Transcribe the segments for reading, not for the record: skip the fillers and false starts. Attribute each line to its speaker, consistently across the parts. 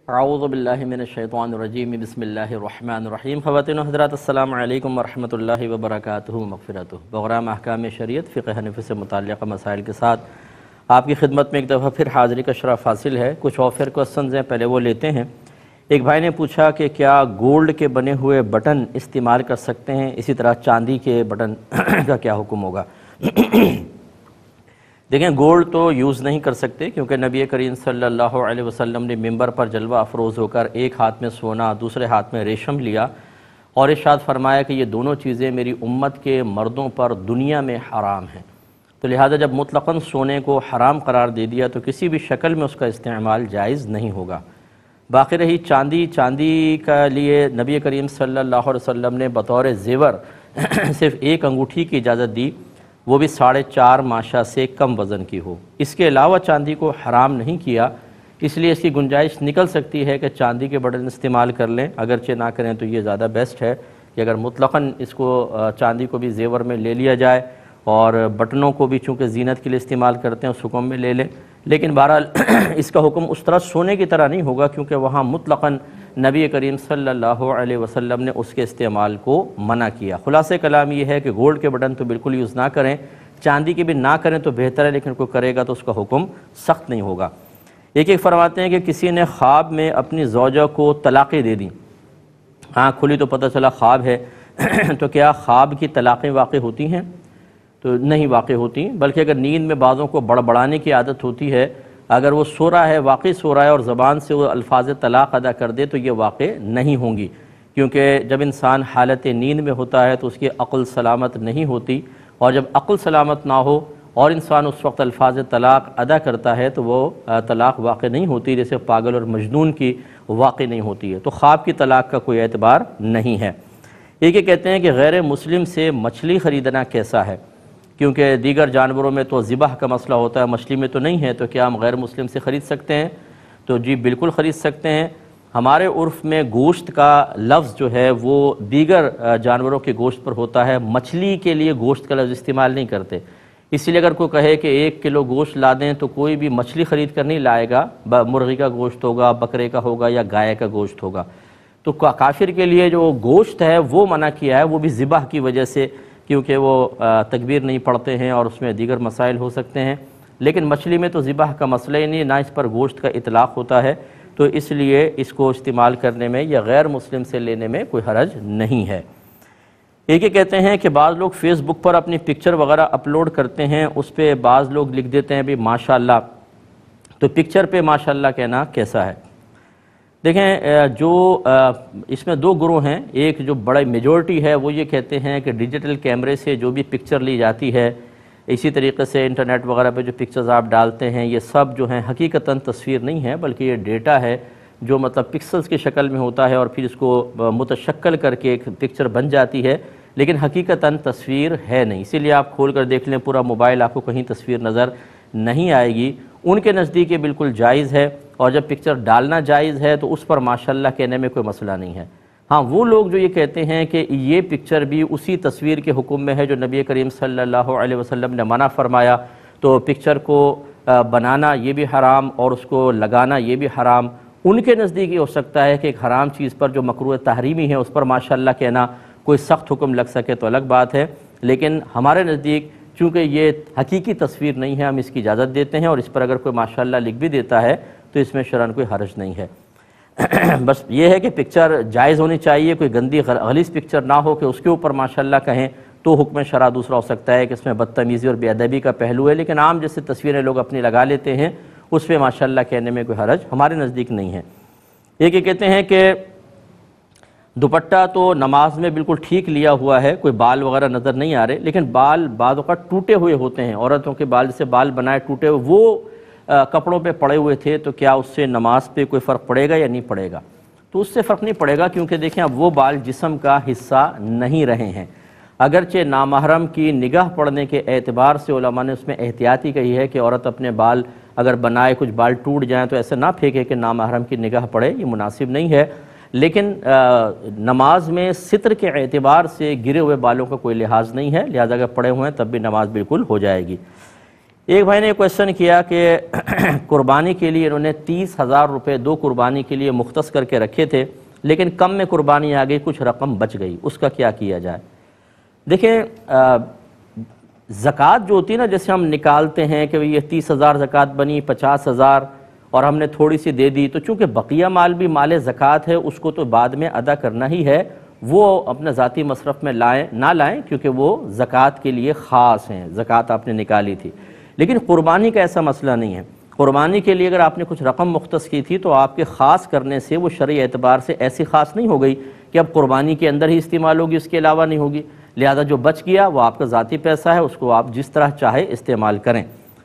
Speaker 1: اعوذ باللہ من الشیطان الرجیم بسم اللہ الرحمن الرحیم۔ خواتین و حضرات السلام علیکم ورحمۃ اللہ وبرکاتہ مغفرتہ۔ پروگرام احکام شریعت فقہ حنفی سے متعلقہ مسائل کے ساتھ آپ کی خدمت میں ایک دفعہ پھر حاضری کا شرف حاصل ہے۔ کچھ آفر کوسچنز ہیں، پہلے وہ لیتے ہیں۔ ایک بھائی نے پوچھا کہ کیا گولڈ کے بنے ہوئے بٹن استعمال کر سکتے ہیں، اسی طرح چاندی کے بٹن کا کیا حکم ہوگا؟ دیکھیں، گولڈ تو یوز نہیں کر سکتے کیونکہ نبی کریم صلی اللہ علیہ وسلم نے ممبر پر جلوہ افروز ہو کر ایک ہاتھ میں سونا دوسرے ہاتھ میں ریشم لیا اور ارشاد فرمایا کہ یہ دونوں چیزیں میری امت کے مردوں پر دنیا میں حرام ہیں۔ تو لہذا جب مطلقاً سونے کو حرام قرار دے دیا تو کسی بھی شکل میں اس کا استعمال جائز نہیں ہوگا۔ باقی رہی چاندی کا لیے نبی کریم صلی اللہ علیہ وسلم نے بطور زیور صرف ایک انگوٹھی کی اجازت دی، وہ بھی 4.5 ماشا سے کم وزن کی ہو۔ اس کے علاوہ چاندی کو حرام نہیں کیا، اس لیے اس کی گنجائش نکل سکتی ہے کہ چاندی کے بٹن استعمال کر لیں، اگرچہ نہ کریں تو یہ زیادہ بیسٹ ہے کہ اگر مطلقاً اس کو چاندی کو بھی زیور میں لے لیا جائے اور بٹنوں کو بھی چونکہ زینت کے لیے استعمال کرتے ہیں اس حکم میں لے لیں، لیکن بہرحال اس کا حکم اس طرح سونے کی طرح نہیں ہوگا کیونکہ وہاں مطلقاً نبی کریم صلی اللہ علیہ وسلم نے اس کے استعمال کو منع کیا۔ خلاصہ کلام یہ ہے کہ گولڈ کے بٹن تو بالکل یوز نہ کریں، چاندی کے بھی نہ کریں تو بہتر ہے، لیکن کوئی کرے گا تو اس کا حکم سخت نہیں ہوگا۔ ایک فرماتے ہیں کہ کسی نے خواب میں اپنی زوجہ کو طلاقیں دے دیں، آنکھ کھلی تو پتہ چلا خواب ہے، تو کیا خواب کی طلاقیں واقع ہوتی ہیں؟ تو نہیں واقع ہوتی، بلکہ اگر نیند میں بعضوں کو بڑبڑانے کی عادت ہوتی ہے، اگر وہ سو رہا ہے، واقعی سو رہا ہے اور زبان سے وہ الفاظ طلاق ادا کر دے تو یہ واقع نہیں ہوں گی، کیونکہ جب انسان حالت نیند میں ہوتا ہے تو اس کی عقل سلامت نہیں ہوتی، اور جب عقل سلامت نہ ہو اور انسان اس وقت الفاظ طلاق ادا کرتا ہے تو وہ طلاق واقع نہیں ہوتی، جیسے پاگل اور مجنون کی واقع نہیں ہوتی ہے۔ تو خواب کی طلاق کا کوئی اعتبار نہیں ہے۔ ایک یہ کہتے ہیں کہ غیر مسلم سے مچھلی خریدنا کیسا ہے؟ کیونکہ دیگر جانوروں میں تو ذبح کا مسئلہ ہوتا ہے، مچھلی میں تو نہیں ہے، تو کیا ہم غیر مسلم سے خرید سکتے ہیں؟ تو جی بالکل خرید سکتے ہیں۔ ہمارے عرف میں گوشت کا لفظ جو ہے وہ دیگر جانوروں کے گوشت پر ہوتا ہے، مچھلی کے لیے گوشت کا لفظ استعمال نہیں کرتے، اس لیے اگر کوئی کہے کہ 1 کلو گوشت لا دیں تو کوئی بھی مچھلی خرید کر نہیں لائے گا، مرغی کا گوشت ہوگا، بکرے کا ہوگا یا گائے کا گوشت ہوگا۔ تو کافر کے لیے جو گوشت ہے وہ منع کیا ہے، وہ بھی ذبح کی وجہ سے، کیونکہ وہ تکبیر نہیں پڑھتے ہیں اور اس میں دیگر مسائل ہو سکتے ہیں، لیکن مچھلی میں تو ذبح کا مسئلہ ہی نہیں، نہ اس پر گوشت کا اطلاق ہوتا ہے، تو اس لیے اس کو استعمال کرنے میں یا غیر مسلم سے لینے میں کوئی حرج نہیں ہے۔ ایک یہ کہتے ہیں کہ بعض لوگ فیس بک پر اپنی پکچر وغیرہ اپلوڈ کرتے ہیں، اس پہ بعض لوگ لکھ دیتے ہیں بھی ماشاءاللہ، تو پکچر پہ ماشاءاللہ کہنا کیسا ہے؟ دیکھیں، جو اس میں 2 گروہ ہیں، ایک جو بڑا میجورٹی ہے وہ یہ کہتے ہیں کہ ڈیجیٹل کیمرے سے جو بھی پکچر لی جاتی ہے، اسی طریقے سے انٹرنیٹ وغیرہ پہ جو پکچرز آپ ڈالتے ہیں، یہ سب جو ہیں حقیقتاً تصویر نہیں ہے بلکہ یہ ڈیٹا ہے جو مطلب پکسلز کی شکل میں ہوتا ہے اور پھر اس کو متشکل کر کے ایک پکچر بن جاتی ہے، لیکن حقیقتاً تصویر ہے نہیں۔ اسی لیے آپ کھول کر دیکھ لیں پورا موبائل، آپ کو کہیں تصویر نظر نہیں آئے گی۔ ان کے نزدیک یہ بالکل جائز ہے، اور جب پکچر ڈالنا جائز ہے تو اس پر ماشاءاللہ کہنے میں کوئی مسئلہ نہیں ہے۔ ہاں، وہ لوگ جو یہ کہتے ہیں کہ یہ پکچر بھی اسی تصویر کے حکم میں ہے جو نبی کریم صلی اللہ علیہ وسلم نے منع فرمایا، تو پکچر کو بنانا یہ بھی حرام اور اس کو لگانا یہ بھی حرام، ان کے نزدیک یہ ہو سکتا ہے کہ ایک حرام چیز پر جو مکروہ تحریمی ہے اس پر ماشاءاللہ کہنا کوئی سخت حکم لگ سکے تو الگ بات ہے، لیکن ہمارے نزدیک چونکہ یہ حقیقی تصویر نہیں ہے، ہم اس کی اجازت دیتے ہیں، اور اس پر اگر کوئی ماشاءاللہ لکھ بھی دیتا ہے تو اس میں شرعاً کوئی حرج نہیں ہے۔ بس یہ ہے کہ پکچر جائز ہونی چاہیے، کوئی گندی غلیظ پکچر نہ ہو کہ اس کے اوپر ماشاءاللہ کہیں تو حکم شرع دوسرا ہو سکتا ہے کہ اس میں بدتمیزی اور بے ادبی کا پہلو ہے، لیکن عام جیسے تصویریں لوگ اپنی لگا لیتے ہیں اس پہ ماشاءاللہ کہنے میں کوئی حرج ہمارے نزدیک نہیں ہے۔ ایک یہ کہتے ہیں کہ دوپٹہ تو نماز میں بالکل ٹھیک لیا ہوا ہے، کوئی بال وغیرہ نظر نہیں آ رہے، لیکن بال بعض اوقات ٹوٹے ہوئے ہوتے ہیں، عورتوں کے بال سے بال بنائے ٹوٹے ہوئے وہ کپڑوں پہ پڑے ہوئے تھے، تو کیا اس سے نماز پہ کوئی فرق پڑے گا یا نہیں پڑے گا؟ تو اس سے فرق نہیں پڑے گا، کیونکہ دیکھیں اب وہ بال جسم کا حصہ نہیں رہے ہیں، اگرچہ نامحرم کی نگاہ پڑنے کے اعتبار سے علماء نے اس میں احتیاطی کہی ہے کہ عورت اپنے بال اگر بنائے کچھ بال ٹوٹ جائیں تو ایسے نہ پھینکے کہ نامحرم کی نگاہ پڑے، یہ مناسب نہیں ہے، لیکن نماز میں ستر کے اعتبار سے گرے ہوئے بالوں کا کوئی لحاظ نہیں ہے، لہذا اگر پڑے ہوئے ہیں تب بھی نماز بالکل ہو جائے گی۔ ایک بھائی نے کویشچن کیا کہ قربانی کے لیے انہوں نے 30,000 روپے 2 قربانی کے لیے مختص کر کے رکھے تھے، لیکن کم میں قربانی آ گئی، کچھ رقم بچ گئی، اس کا کیا کیا جائے؟ دیکھیں زکوٰۃ جو ہوتی ہے نا، جیسے ہم نکالتے ہیں کہ یہ 30,000 زکوٰۃ بنی، 50,000 اور ہم نے تھوڑی سی دے دی، تو چونکہ بقیہ مال بھی مال زکوٰۃ ہے، اس کو تو بعد میں ادا کرنا ہی ہے، وہ اپنا ذاتی مصرف میں نہ لائیں، کیونکہ وہ زکوٰۃ کے لیے خاص ہیں، زکوٰۃ آپ نے نکالی تھی۔ لیکن قربانی کا ایسا مسئلہ نہیں ہے۔ قربانی کے لیے اگر آپ نے کچھ رقم مختص کی تھی تو آپ کے خاص کرنے سے وہ شرعی اعتبار سے ایسی خاص نہیں ہو گئی کہ اب قربانی کے اندر ہی استعمال ہوگی، اس کے علاوہ نہیں ہوگی، لہذا جو بچ گیا وہ آپ کا ذاتی پیسہ ہے، اس کو آپ جس طرح چاہے استعمال کریں۔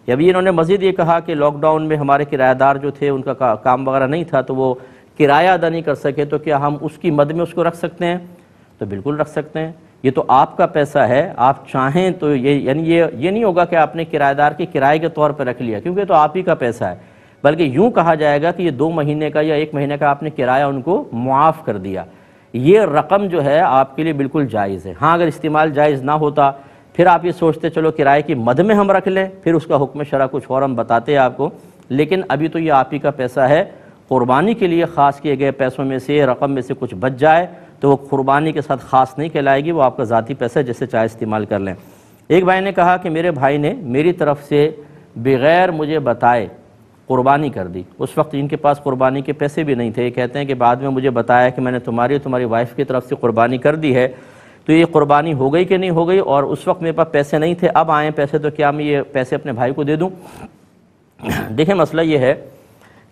Speaker 1: ابھی انہوں نے مزید یہ کہا کہ لاک ڈاؤن میں ہمارے کرایہ دار جو تھے ان کا کام وغیرہ نہیں تھا تو وہ کرایہ ادا نہیں کر سکے، تو کیا ہم اس کی مد میں اس کو رکھ سکتے ہیں؟ تو بالکل رکھ سکتے ہیں، یہ تو آپ کا پیسہ ہے، آپ چاہیں تو یہ نہیں ہوگا کہ آپ نے کرایہ دار کے کرائے کے طور پہ رکھ لیا، کیونکہ تو آپ ہی کا پیسہ ہے، بلکہ یوں کہا جائے گا کہ یہ 2 مہینے کا یا 1 مہینے کا آپ نے کرایہ ان کو معاف کر دیا، یہ رقم جو ہے آپ کے لیے بالکل جائز ہے۔ ہاں اگر استعمال جائز نہ ہوتا پھر آپ یہ سوچتے چلو کرائے کی مد میں ہم رکھ لیں، پھر اس کا حکم شرع کچھ اور ہم بتاتے ہیں آپ کو، لیکن ابھی تو یہ آپ ہی کا پیسہ ہے۔ قربانی کے لیے خاص کیے گئے پیسوں میں سے رقم میں سے کچھ بچ جائے تو وہ قربانی کے ساتھ خاص نہیں کہلائے گی، وہ آپ کا ذاتی پیسہ جیسے چاہے استعمال کر لیں۔ ایک بھائی نے کہا کہ میرے بھائی نے میری طرف سے بغیر مجھے بتائے قربانی کر دی، اس وقت ان کے پاس قربانی کے پیسے بھی نہیں تھے، یہ کہتے ہیں کہ بعد میں مجھے بتایا کہ میں نے تمہاری اور تمہاری وائف کی طرف سے قربانی کر دی ہے، تو یہ قربانی ہو گئی کہ نہیں ہو گئی، اور اس وقت میرے پاس پیسے نہیں تھے، اب آئیں پیسے، تو کیا میں یہ پیسے اپنے بھائی کو دے دوں؟ دیکھیں مسئلہ یہ ہے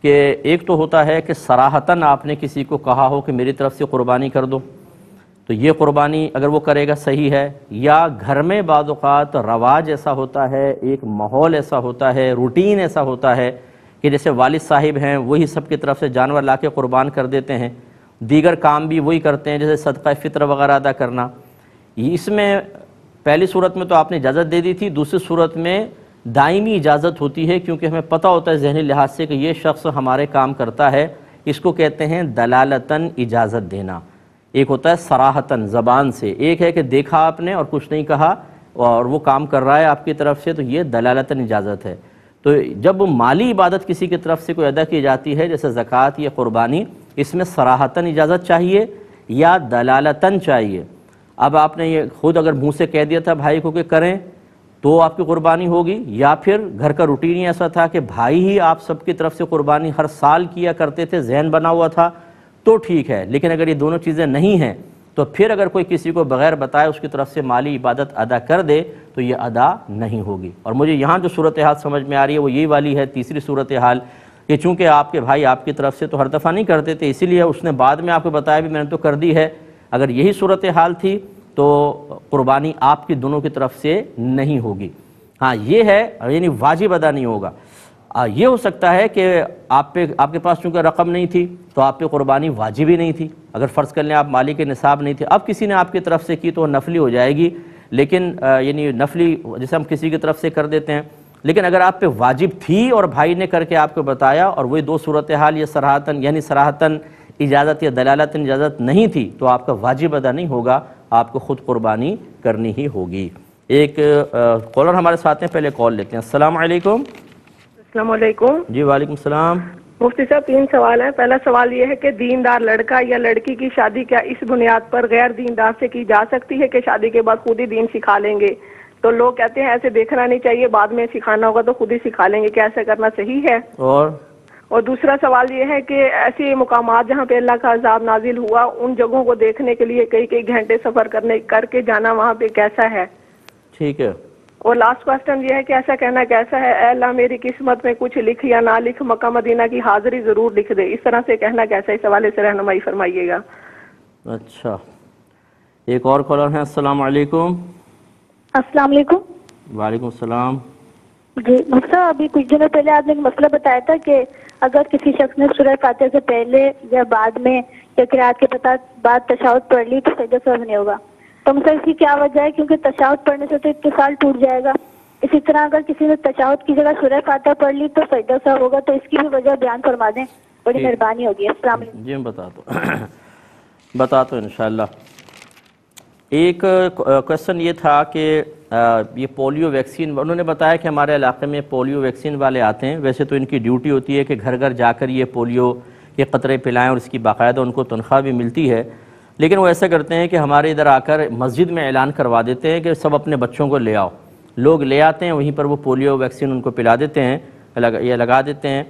Speaker 1: کہ ایک تو ہوتا ہے کہ صراحتاً آپ نے کسی کو کہا ہو کہ میری طرف سے قربانی کر دو، تو یہ قربانی اگر وہ کرے گا صحیح ہے، یا گھر میں بعض اوقات رواج ایسا ہوتا ہے، ایک ماحول ایسا ہوتا ہے، روٹین ایسا ہوتا ہے کہ جیسے والد صاحب ہیں وہی سب کی طرف سے جانور لا کے قربان کر دیتے ہیں، دیگر کام بھی وہی کرتے ہیں جیسے صدقہ فطر وغیرہ ادا کرنا، اس میں پہلی صورت میں تو آپ نے اجازت دے دی تھی، دوسری صورت میں دائمی اجازت ہوتی ہے، کیونکہ ہمیں پتہ ہوتا ہے ذہنی لحاظ سے کہ یہ شخص ہمارے کام کرتا ہے، اس کو کہتے ہیں دلالتاً اجازت دینا۔ ایک ہوتا ہے صراحتاً زبان سے، ایک ہے کہ دیکھا آپ نے اور کچھ نہیں کہا اور وہ کام کر رہا ہے آپ کی طرف سے، تو یہ دلالتاً اجازت ہے۔ تو جب مالی عبادت کسی کی طرف سے کوئی ادا کی جاتی ہے جیسے زکوٰۃ یا قربانی، اس میں صراحتاً اجازت چاہیے یا دلالتاً چاہیے۔ اب آپ نے یہ خود اگر منہ سے کہہ دیا تھا بھائی کو کہ کریں تو آپ کی قربانی ہوگی، یا پھر گھر کا روٹین ہی ایسا تھا کہ بھائی ہی آپ سب کی طرف سے قربانی ہر سال کیا کرتے تھے، ذہن بنا ہوا تھا، تو ٹھیک ہے۔ لیکن اگر یہ دونوں چیزیں نہیں ہیں تو پھر اگر کوئی کسی کو بغیر بتائے اس کی طرف سے مالی عبادت ادا کر دے تو یہ ادا نہیں ہوگی۔ اور مجھے یہاں جو صورتحال سمجھ میں آ رہی ہے وہ یہی والی ہے، تیسری صورتحال، کہ چونکہ آپ کے بھائی آپ کی طرف سے تو ہر دفعہ نہیں کرتے تھے، اسی لیے اس نے بعد میں آپ کو بتایا بھی میں نے تو کر دی ہے، اگر یہی صورتحال تھی تو قربانی آپ کی دونوں کی طرف سے نہیں ہوگی۔ ہاں یہ ہے، یعنی واجب ادا نہیں ہوگا۔ یہ ہو سکتا ہے کہ آپ کے پاس چونکہ رقم نہیں تھی تو آپ پہ قربانی واجب ہی نہیں تھی، اگر فرض کر لیں آپ مالی کے نصاب نہیں تھے، اب کسی نے آپ کی طرف سے کی تو وہ نفلی ہو جائے گی، لیکن یعنی نفلی جیسے ہم کسی کی طرف سے کر دیتے ہیں، لیکن اگر آپ پہ واجب تھی اور بھائی نے کر کے آپ کو بتایا اور وہی دو صورتحال یہ صراحتاً یعنی صراحتاً اجازت یا دلالتاً اجازت نہیں تھی تو آپ کا واجب ادا نہیں ہوگا، آپ کو خود قربانی کرنی ہی ہوگی۔ ایک کالر ہمارے ساتھ ہیں، پہلے کال لیتے ہیں۔ السلام علیکم۔
Speaker 2: السلام علیکم۔
Speaker 1: جی وعلیکم السلام۔
Speaker 2: مفتی صاحب 3 سوال ہیں۔ پہلا سوال یہ ہے کہ دیندار لڑکا یا لڑکی کی شادی کیا اس بنیاد پر غیر دیندار سے کی جا سکتی ہے کہ شادی کے بعد خود ہی دین سکھا لیں گے؟ تو لوگ کہتے ہیں ایسے دیکھنا نہیں چاہیے، بعد میں سکھانا ہوگا تو خود ہی سکھا لیں گے، کیا ایسا کرنا صحیح ہے؟ اور دوسرا سوال یہ ہے کہ ایسے مقامات جہاں پہ اللہ کا عذاب نازل ہوا ان جگہوں کو دیکھنے کے لیے کئی گھنٹے سفر کر کے جانا وہاں پہ کیسا ہے؟
Speaker 1: ٹھیک ہے۔
Speaker 2: اور لاسٹ کوسچن یہ ہے کہ ایسا کہنا کیسا ہے، اے اللہ میری قسمت میں کچھ لکھ یا نہ لکھ، مکہ مدینہ کی حاضری ضرور لکھ دے، اس طرح سے کہنا کیسا ہے، اس حوالے سے رہنمائی فرمائیے گا۔
Speaker 1: اچھا، ایک اور کالر ہیں۔ السلام علیکم۔
Speaker 3: السلام علیکم۔
Speaker 1: وعلیکم السلام۔
Speaker 3: جی صاحب، ابھی کچھ دنوں پہلے آپ نے ایک مسئلہ بتایا تھا کہ اگر کسی شخص نے سورہ فاتحہ سے پہلے یا بعد میں یا قرأت کے بعد تشہد پڑھ لی تو سجدہ سہو نہیں ہوگا، تو مثلا اس کی کیا وجہ ہے؟ کیونکہ تشہد پڑھنے سے تو اتصال ٹوٹ جائے گا، اسی طرح اگر کسی نے تشہد کی جگہ سورہ فاتحہ پڑھ لی تو سجدہ سہو ہوگا، تو اس کی بھی وجہ بیان فرما دیں، بڑی مہربانی ہوگی۔ السلام علیکم۔
Speaker 1: جی میں بتا تو انشاءاللہ۔ ایک کوشچن یہ تھا کہ یہ پولیو ویکسین، انہوں نے بتایا کہ ہمارے علاقے میں پولیو ویکسین والے آتے ہیں، ویسے تو ان کی ڈیوٹی ہوتی ہے کہ گھر گھر جا کر یہ پولیو کے قطرے پلائیں اور اس کی باقاعدہ ان کو تنخواہ بھی ملتی ہے، لیکن وہ ایسا کرتے ہیں کہ ہمارے ادھر آ کر مسجد میں اعلان کروا دیتے ہیں کہ سب اپنے بچوں کو لے آؤ، لوگ لے آتے ہیں، وہیں پر وہ پولیو ویکسین ان کو پلا دیتے ہیں یا لگا دیتے ہیں،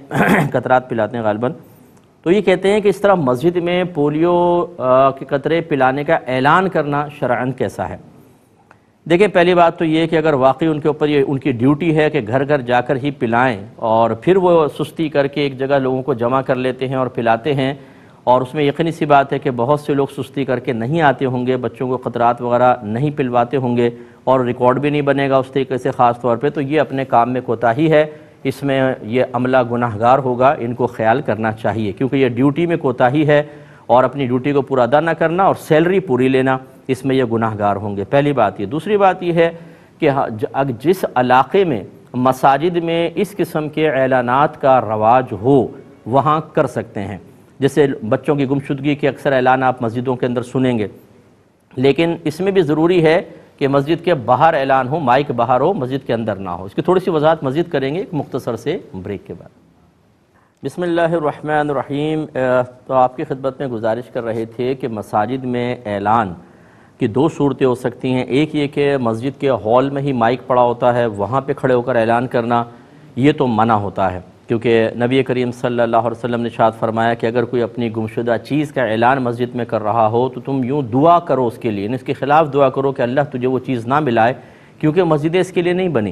Speaker 1: قطرات پلاتے ہیں غالباً۔ تو یہ کہتے ہیں کہ اس طرح مسجد میں پولیو کے قطرے پلانے کا اعلان کرنا شرعاً کیسا ہے؟ دیکھیں پہلی بات تو یہ کہ اگر واقعی ان کے اوپر یہ ان کی ڈیوٹی ہے کہ گھر گھر جا کر ہی پلائیں اور پھر وہ سستی کر کے ایک جگہ لوگوں کو جمع کر لیتے ہیں اور پلاتے ہیں، اور اس میں یقینی سی بات ہے کہ بہت سے لوگ سستی کر کے نہیں آتے ہوں گے، بچوں کو قطرات وغیرہ نہیں پلواتے ہوں گے اور ریکارڈ بھی نہیں بنے گا اس طریقے سے خاص طور پہ، تو یہ اپنے کام میں کوتاہی ہے، اس میں یہ عملہ گناہگار ہوگا، ان کو خیال کرنا چاہیے کیونکہ یہ ڈیوٹی میں کوتاہی ہے اور اپنی ڈیوٹی کو پورا ادا نہ کرنا اور سیلری پوری لینا، اس میں یہ گناہگار ہوں گے، پہلی بات یہ۔ دوسری بات یہ ہے کہ جس علاقے میں مساجد میں اس قسم کے اعلانات کا رواج ہو وہاں کر سکتے ہیں، جیسے بچوں کی گمشدگی کے اکثر اعلان آپ مسجدوں کے اندر سنیں گے، لیکن اس میں بھی ضروری ہے کہ مسجد کے باہر اعلان ہو، مائک باہر ہو، مسجد کے اندر نہ ہو۔ اس کی تھوڑی سی وضاحت مزید کریں گے ایک مختصر سے بریک کے بعد۔ بسم اللہ الرحمن الرحیم۔ تو آپ کی خدمت میں گزارش کر رہے تھے کہ مساجد میں اعلان کی دو صورتیں ہو سکتی ہیں، ایک یہ کہ مسجد کے ہال میں ہی مائک پڑا ہوتا ہے، وہاں پہ کھڑے ہو کر اعلان کرنا، یہ تو منع ہوتا ہے کیونکہ نبی کریم صلی اللہ علیہ وسلم نے ارشاد فرمایا کہ اگر کوئی اپنی گمشدہ چیز کا اعلان مسجد میں کر رہا ہو تو تم یوں دعا کرو اس کے لیے، اس کے خلاف دعا کرو کہ اللہ تجھے وہ چیز نہ ملائے کیونکہ مسجدیں اس کے لیے نہیں بنی۔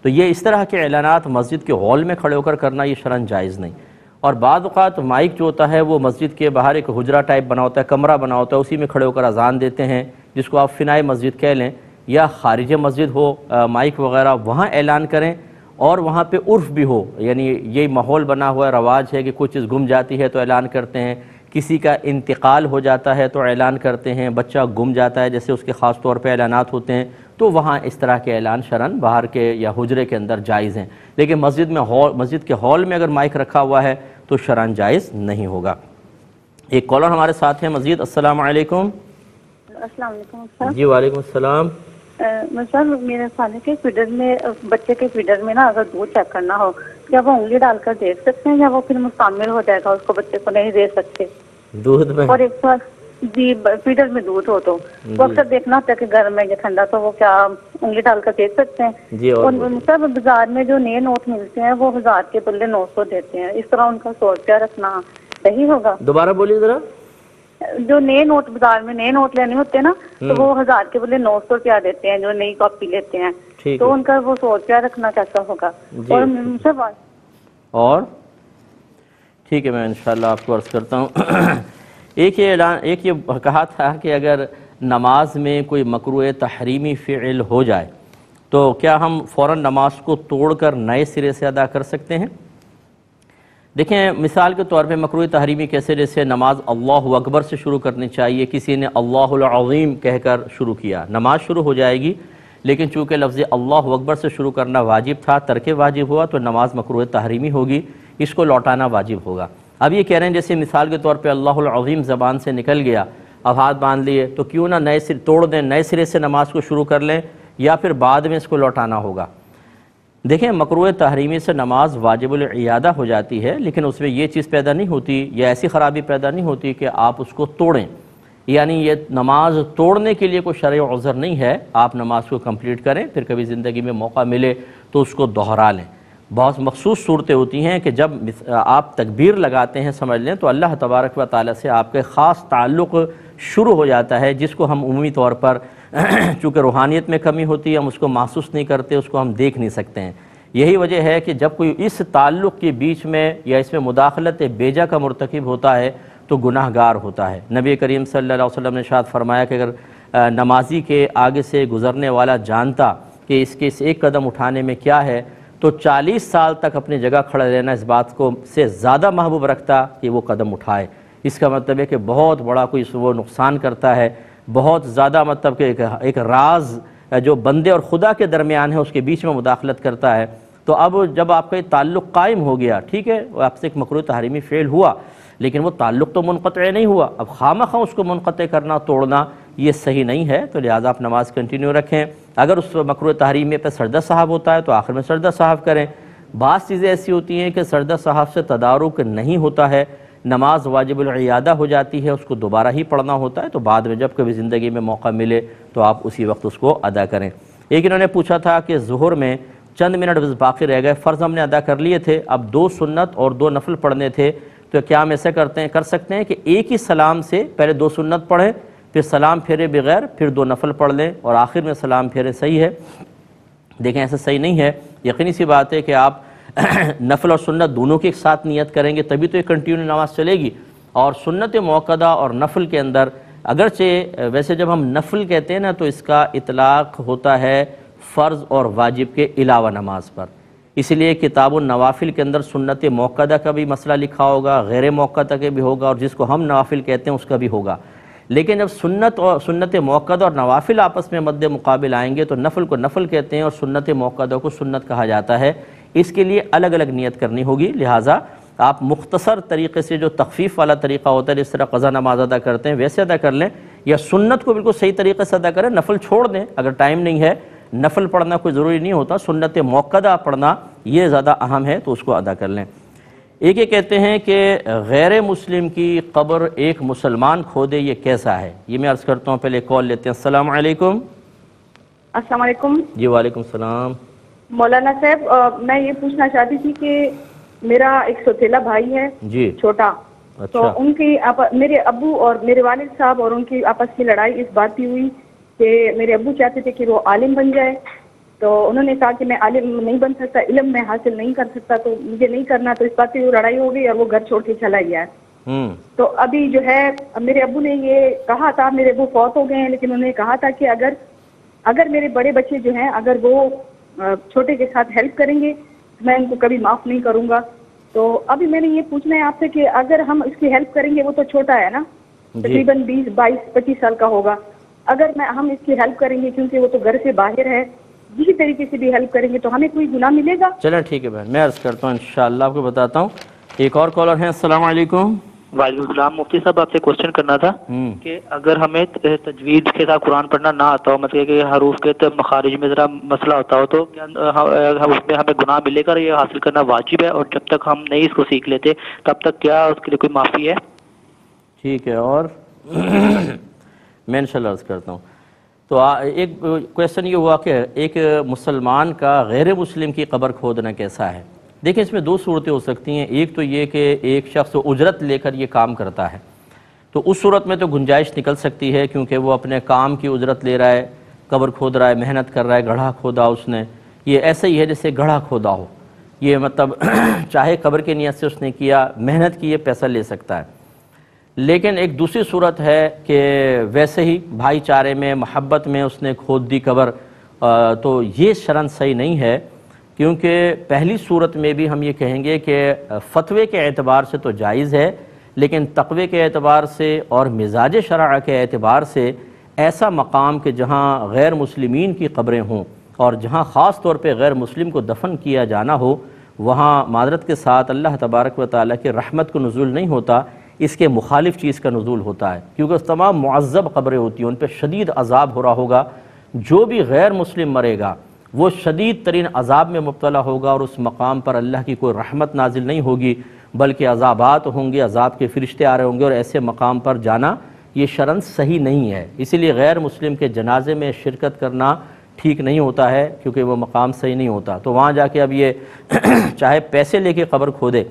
Speaker 1: تو یہ اس طرح کے اعلانات مسجد کے ہال میں کھڑے ہو کر کرنا یہ شرعاً جائز نہیں۔ اور بعض اوقات مائک جو ہوتا ہے وہ مسجد کے باہر ایک حجرہ ٹائپ بنا ہوتا ہے، کمرہ بنا ہوتا ہے، اسی میں کھڑے ہو کر اذان دیتے ہیں، جس کو آپ فنائے مسجد کہہ لیں، یا خارج مسجد ہو مائک وغیرہ، وہاں اعلان کریں اور وہاں پہ عرف بھی ہو، یعنی یہ ماحول بنا ہوا رواج ہے کہ کوئی چیز گم جاتی ہے تو اعلان کرتے ہیں، کسی کا انتقال ہو جاتا ہے تو اعلان کرتے ہیں، بچہ گم جاتا ہے جیسے اس کے خاص طور پہ اعلانات ہوتے ہیں، تو وہاں اس طرح کے اعلان شرعاً باہر کے یا حجرے کے اندر جائز ہیں، لیکن مسجد کے ہال میں اگر مائک رکھا ہوا ہے تو شرعاً جائز نہیں ہوگا۔ ایک کالر ہمارے ساتھ ہیں مزید۔ السلام علیکم۔
Speaker 3: السلام علیکم سر۔
Speaker 1: جی وعلیکم السلام۔
Speaker 3: سر میرے خانے کے فیڈر میں، بچے کے فیڈر میں نا اگر دودھ چیک کرنا ہو، کیا وہ انگلی ڈال کر دیکھ سکتے ہیں یا وہ پھر مکمل ہو جائے گا، اس کو بچے کو نہیں دے سکتے؟
Speaker 1: دودھ میں؟
Speaker 3: اور ایک سوال جی، فیڈر میں دودھ ہو تو وہ اکثر دیکھنا ہوتا ہے کہ گرم ہے یا ٹھنڈا، تو وہ کیا انگلی ڈال کر دیکھ سکتے ہیں؟
Speaker 1: جی۔
Speaker 3: اور سر بازار میں جو نئے نوٹ ملتے ہیں وہ 1000 کے بدلے 900 دیتے ہیں، اس طرح ان کا 100 روپیہ رکھنا صحیح ہوگا؟
Speaker 1: دوبارہ بولیے ذرا۔
Speaker 3: جو نئے نوٹ بازار میں نئے نوٹ لینے ہوتے ہیں نا تو وہ 1000 کے بدلے 900 روپیہ دیتے ہیں جو نئی کاپی لیتے ہیں، تو ان کا وہ 100 روپیہ رکھنا کیسا ہوگا؟
Speaker 1: اور ٹھیک ہے، میں انشاءاللہ آپ کو عرض کرتا ہوں۔ ایک یہ کہا تھا کہ اگر نماز میں کوئی مکروہ تحریمی فعل ہو جائے تو کیا ہم فوراً نماز کو توڑ کر نئے سرے سے ادا کر سکتے ہیں؟ دیکھیں مثال کے طور پہ مکروہ تحریمی کیسے، جیسے نماز اللہ اکبر سے شروع کرنی چاہیے، کسی نے اللہ العظیم کہہ کر شروع کیا، نماز شروع ہو جائے گی، لیکن چونکہ لفظ اللہ اکبر سے شروع کرنا واجب تھا، ترک واجب ہوا تو نماز مکروہ تحریمی ہوگی، اس کو لوٹانا واجب ہوگا۔ اب یہ کہہ رہے ہیں جیسے مثال کے طور پہ اللہ العظیم زبان سے نکل گیا، اب ہاتھ باندھ لیے، تو کیوں نہ نئے سرے توڑ دیں، نئے سرے سے نماز کو شروع کر لیں، یا پھر بعد میں اس کو لوٹانا ہوگا۔ دیکھیں مکروہ تحریمی سے نماز واجب العیادہ ہو جاتی ہے، لیکن اس میں یہ چیز پیدا نہیں ہوتی یا ایسی خرابی پیدا نہیں ہوتی کہ آپ اس کو توڑیں، یعنی یہ نماز توڑنے کے لیے کوئی شرعی عذر نہیں ہے، آپ نماز کو کمپلیٹ کریں، پھر کبھی زندگی میں موقع ملے تو اس کو دوہرا لیں۔ بہت مخصوص صورتیں ہوتی ہیں کہ جب آپ تکبیر لگاتے ہیں سمجھ لیں تو اللہ تبارک و تعالیٰ سے آپ کے خاص تعلق شروع ہو جاتا ہے، جس کو ہم عمومی طور پر چونکہ روحانیت میں کمی ہوتی ہے ہم اس کو محسوس نہیں کرتے، اس کو ہم دیکھ نہیں سکتے ہیں۔ یہی وجہ ہے کہ جب کوئی اس تعلق کے بیچ میں یا اس میں مداخلت بیجا کا مرتکب ہوتا ہے تو گناہ گار ہوتا ہے۔ نبی کریم صلی اللہ علیہ وسلم نے ارشاد فرمایا کہ اگر نمازی کے آگے سے گزرنے والا جانتا کہ اس کے اس ایک قدم اٹھانے میں کیا ہے تو 40 سال تک اپنی جگہ کھڑا رہنا اس بات کو سے زیادہ محبوب رکھتا کہ وہ قدم اٹھائے۔ اس کا مطلب ہے کہ بہت بڑا کوئی وہ نقصان کرتا ہے، بہت زیادہ مطلب کہ ایک راز جو بندے اور خدا کے درمیان ہے اس کے بیچ میں مداخلت کرتا ہے۔ تو اب جب آپ کا یہ تعلق قائم ہو گیا، ٹھیک ہے آپ سے ایک مکروہ تحریمی فعل ہوا لیکن وہ تعلق تو منقطع نہیں ہوا، اب خواہ مخواہ اس کو منقطع کرنا توڑنا یہ صحیح نہیں ہے، تو لہٰذا آپ نماز کنٹینیو رکھیں۔ اگر اس مکروہ تحریمی پہ سجدہ صاحب ہوتا ہے تو آخر میں سجدہ صاحب کریں۔ بعض چیزیں ایسی ہوتی ہیں کہ سجدہ صاحب سے تدارک نہیں ہوتا ہے، نماز واجب العیادہ ہو جاتی ہے، اس کو دوبارہ ہی پڑھنا ہوتا ہے، تو بعد میں جب کبھی زندگی میں موقع ملے تو آپ اسی وقت اس کو ادا کریں۔ ایک انہوں نے پوچھا تھا کہ ظہر میں چند منٹ بس باقی رہ گئے، فرض ہم نے ادا کر لیے تھے، اب 2 سنت اور 2 نفل پڑھنے تھے، تو کیا ہم ایسے کر سکتے ہیں کہ ایک ہی سلام سے پہلے 2 سنت پڑھیں، پھر سلام پھیرے بغیر پھر 2 نفل پڑھ لیں اور آخر میں سلام پھیرے؟ صحیح ہے؟ دیکھیں ایسا صحیح نہیں ہے۔ یقینی سی بات ہے کہ آپ نفل اور سنت دونوں کی ایک ساتھ نیت کریں گے تبھی تو یہ کنٹینیو نماز چلے گی۔ اور سنت موقدہ اور نفل کے اندر اگرچہ ویسے جب ہم نفل کہتے ہیں نا تو اس کا اطلاق ہوتا ہے فرض اور واجب کے علاوہ نماز پر، اس لیے کتاب النوافل کے اندر سنت موقدہ کا بھی مسئلہ لکھا ہوگا، غیر موقدہ کے بھی ہوگا، اور جس کو ہم نوافل کہتے ہیں اس کا بھی ہوگا۔ لیکن جب سنت موقدہ اور نوافل آپس میں مد مقابل آئیں گے تو نفل کو نفل کہتے ہیں اور سنت موقدہ کو سنت کہا جاتا ہے، اس کے لیے الگ الگ نیت کرنی ہوگی۔ لہٰذا آپ مختصر طریقے سے جو تخفیف والا طریقہ ہوتا ہے جس طرح قضا نماز ادا کرتے ہیں ویسے ادا کر لیں، یا سنت کو بالکل صحیح طریقے سے ادا کریں، نفل چھوڑ دیں اگر ٹائم نہیں ہے، نفل پڑھنا کوئی ضروری نہیں ہوتا، سنت موقدہ پڑھنا یہ زیادہ اہم ہے تو اس کو ادا کر لیں۔ ایک یہ کہتے ہیں کہ غیر مسلم کی قبر ایک مسلمان کھودے، یہ کیسا ہے؟ یہ میں عرض کرتا ہوں، پہلے کال لیتے ہیں۔ السلام علیکم۔
Speaker 2: السلام علیکم
Speaker 1: جی وعلیکم السلام۔
Speaker 2: مولانا صاحب، میں یہ پوچھنا چاہتی تھی کہ میرا ایک سوتیلا بھائی ہے
Speaker 1: جی
Speaker 2: چھوٹا،
Speaker 1: اچھا،
Speaker 2: تو ان کی میرے ابو اور میرے والد صاحب اور ان کی آپس کی لڑائی اس بات کی ہوئی کہ میرے ابو چاہتے تھے کہ وہ عالم بن جائے، تو انہوں نے کہا کہ میں عالم نہیں بن سکتا، علم میں حاصل نہیں کر سکتا، تو مجھے نہیں کرنا، تو اس بات کی وہ لڑائی ہو گئی اور وہ گھر چھوڑ کے چلا گیا ہے۔ تو ابھی جو ہے میرے ابو نے یہ کہا تھا، میرے ابو فوت ہو گئے ہیں، لیکن انہوں نے کہا تھا کہ اگر میرے بڑے بچے جو ہیں اگر وہ چھوٹے کے ساتھ ہیلپ کریں گے تو میں ان کو کبھی معاف نہیں کروں گا۔ تو ابھی میں نے یہ پوچھنا ہے آپ سے کہ اگر ہم اس کی ہیلپ کریں گے، وہ تو چھوٹا ہے نا، تقریباً 20 22 25 سال کا ہوگا، اگر ہم اس کی ہیلپ کریں گے کیونکہ وہ تو گھر سے باہر ہے، جسی طریقے سے بھی ہیلپ کریں گے تو ہمیں کوئی گناہ ملے گا؟
Speaker 1: چلیں ٹھیک ہے بہن، میں عرض کرتا ہوں انشاءاللہ آپ کو بتاتا ہوں۔ ایک اور کالر ہیں۔ السلام علیکم۔
Speaker 4: وعلیکم السلام۔ مفتی صاحب آپ سے کوشچن کرنا تھا کہ اگر ہمیں تجوید کے ساتھ قرآن پڑھنا نہ آتا ہو، مطلب کہ حروف کے مخارج میں ذرا مسئلہ ہوتا ہو، تو کیا اس میں ہمیں گناہ ملے گا؟ یہ حاصل کرنا واجب ہے، اور جب تک ہم نہیں اس کو سیکھ لیتے تب تک کیا اس کے لیے کوئی معافی ہے؟
Speaker 1: ٹھیک ہے، اور میں انشاءاللہ عرض کرتا ہوں۔ تو ایک کویسچن یہ ہوا کہ ایک مسلمان کا غیر مسلم کی قبر کھودنا کیسا ہے؟ دیکھیں اس میں 2 صورتیں ہو سکتی ہیں۔ ایک تو یہ کہ ایک شخص اجرت لے کر یہ کام کرتا ہے، تو اس صورت میں تو گنجائش نکل سکتی ہے کیونکہ وہ اپنے کام کی اجرت لے رہا ہے، قبر کھود رہا ہے، محنت کر رہا ہے، گڑھا کھودا اس نے، یہ ایسا ہی ہے جیسے گڑھا کھودا ہو، یہ مطلب چاہے قبر کی نیت سے اس نے کیا، محنت کی، یہ پیسہ لے سکتا ہے۔ لیکن ایک دوسری صورت ہے کہ ویسے ہی بھائی چارے میں، محبت میں اس نے کھود دی قبر، تو یہ شرعاً صحیح نہیں ہے، کیونکہ پہلی صورت میں بھی ہم یہ کہیں گے کہ فتوے کے اعتبار سے تو جائز ہے، لیکن تقوی کے اعتبار سے اور مزاج شرع کے اعتبار سے ایسا مقام کہ جہاں غیر مسلمین کی قبریں ہوں اور جہاں خاص طور پہ غیر مسلم کو دفن کیا جانا ہو، وہاں معذرت کے ساتھ اللہ تبارک و تعالیٰ کی رحمت کو نزول نہیں ہوتا، اس کے مخالف چیز کا نزول ہوتا ہے، کیونکہ اس تمام معذب قبریں ہوتی ہیں، ان پہ شدید عذاب ہو رہا ہوگا، جو بھی غیر مسلم مرے گا وہ شدید ترین عذاب میں مبتلا ہوگا، اور اس مقام پر اللہ کی کوئی رحمت نازل نہیں ہوگی بلکہ عذابات ہوں گے، عذاب کے فرشتے آ رہے ہوں گے، اور ایسے مقام پر جانا یہ شرعاً صحیح نہیں ہے۔ اسی لیے غیر مسلم کے جنازے میں شرکت کرنا ٹھیک نہیں ہوتا ہے، کیونکہ وہ مقام صحیح نہیں ہوتا۔ تو وہاں جا کے اب یہ چاہے پیسے لے کے قبر کھودے،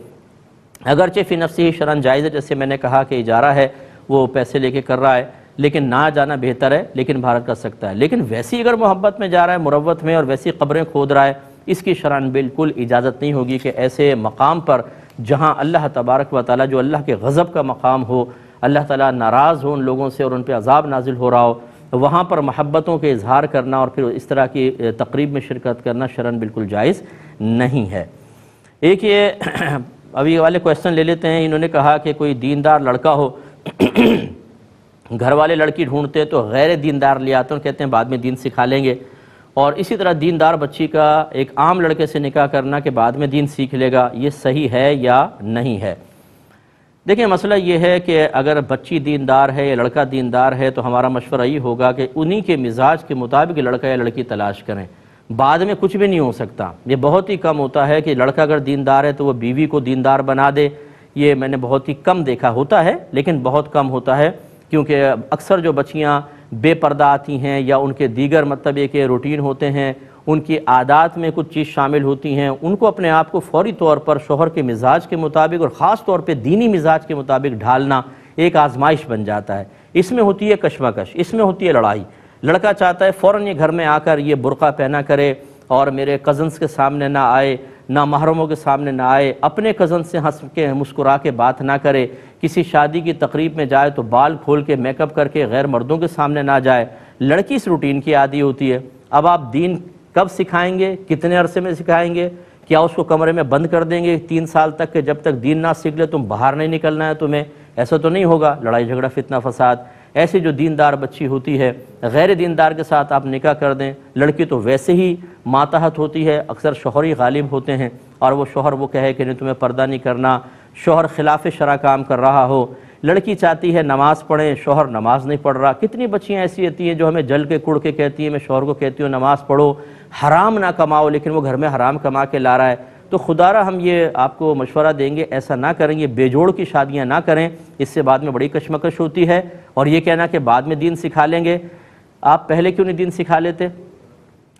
Speaker 1: اگرچہ فی نفسی ہی شرعاً جائز ہے، جیسے میں نے کہا کہ اجارہ ہے، وہ پیسے لے کے کر رہا ہے، لیکن نہ جانا بہتر ہے، لیکن بھارت کر سکتا ہے۔ لیکن ویسی اگر محبت میں جا رہا ہے، مروت میں، اور ویسی قبریں کھود رہا ہے، اس کی شرعاً بالکل اجازت نہیں ہوگی کہ ایسے مقام پر جہاں اللہ تبارک و تعالیٰ، جو اللہ کے غضب کا مقام ہو، اللہ تعالیٰ ناراض ہو ان لوگوں سے اور ان پہ عذاب نازل ہو رہا ہو، وہاں پر محبتوں کے اظہار کرنا اور پھر اس طرح کی تقریب میں شرکت کرنا شرعاً بالکل جائز نہیں ہے۔ ایک یہ ابھی والے کویسچن لے لیتے ہیں۔ انہوں نے کہا کہ کوئی دیندار لڑکا ہو، گھر والے لڑکی ڈھونڈتے تو غیر دیندار لے آتے ہیں، کہتے ہیں بعد میں دین سکھا لیں گے، اور اسی طرح دیندار بچی کا ایک عام لڑکے سے نکاح کرنا کہ بعد میں دین سیکھ لے گا، یہ صحیح ہے یا نہیں ہے؟ دیکھیں مسئلہ یہ ہے کہ اگر بچی دیندار ہے یا لڑکا دیندار ہے تو ہمارا مشورہ یہ ہوگا کہ انہی کے مزاج کے مطابق لڑکا یا لڑکی تلاش کریں. بعد میں کچھ بھی نہیں ہو سکتا. یہ بہت ہی کم ہوتا ہے کہ لڑکا اگر دیندار ہے تو وہ بیوی کو دیندار بنا دے. یہ میں نے بہت ہی کم دیکھا. ہوتا ہے لیکن بہت کم ہوتا ہے، کیونکہ اکثر جو بچیاں بے پردہ آتی ہیں یا ان کے دیگر مطلب یہ کہ روٹین ہوتے ہیں، ان کی عادات میں کچھ چیز شامل ہوتی ہیں، ان کو اپنے آپ کو فوری طور پر شوہر کے مزاج کے مطابق اور خاص طور پہ دینی مزاج کے مطابق ڈھالنا ایک آزمائش بن جاتا ہے. اس میں ہوتی ہے کشمکش، اس میں ہوتی ہے لڑائی. لڑکا چاہتا ہے فوراً یہ گھر میں آ کر یہ برقع پہنا کرے اور میرے کزنز کے سامنے نہ آئے، نہ محرموں کے سامنے نہ آئے، اپنے کزن سے ہنس کے مسکرا کے بات نہ کرے، کسی شادی کی تقریب میں جائے تو بال کھول کے میک اپ کر کے غیر مردوں کے سامنے نہ جائے. لڑکی اس روٹین کی عادی ہوتی ہے. اب آپ دین کب سکھائیں گے، کتنے عرصے میں سکھائیں گے؟ کیا اس کو کمرے میں بند کر دیں گے 3 سال تک کہ جب تک دین نہ سیکھ لے تم باہر نہیں نکلنا ہے تمہیں؟ ایسا تو نہیں ہوگا. لڑائی جھگڑا فتنہ فساد. ایسی جو دیندار بچی ہوتی ہے غیر دیندار کے ساتھ آپ نکاح کر دیں. لڑکی تو ویسے ہی ماتحت ہوتی ہے، اکثر شوہر ہی غالب ہوتے ہیں اور وہ شوہر وہ کہے کہ نہیں تمہیں پردہ نہیں کرنا، شوہر خلاف شرع کام کر رہا ہو. لڑکی چاہتی ہے نماز پڑھیں، شوہر نماز نہیں پڑھ رہا. کتنی بچیاں ایسی ہوتی ہیں جو ہمیں جل کے کڑ کے کہتی ہیں، میں شوہر کو کہتی ہوں نماز پڑھو، حرام نہ کماؤ، لیکن وہ گھر میں حرام کما کے لا رہا ہے. تو خدا را ہم یہ آپ کو مشورہ دیں گے ایسا نہ کریں، یہ بے جوڑ کی شادیاں نہ کریں. اس سے بعد میں بڑی کشمکش ہوتی ہے. اور یہ کہنا کہ بعد میں دین سکھا لیں گے، آپ پہلے کیوں نہیں دین سکھا لیتے؟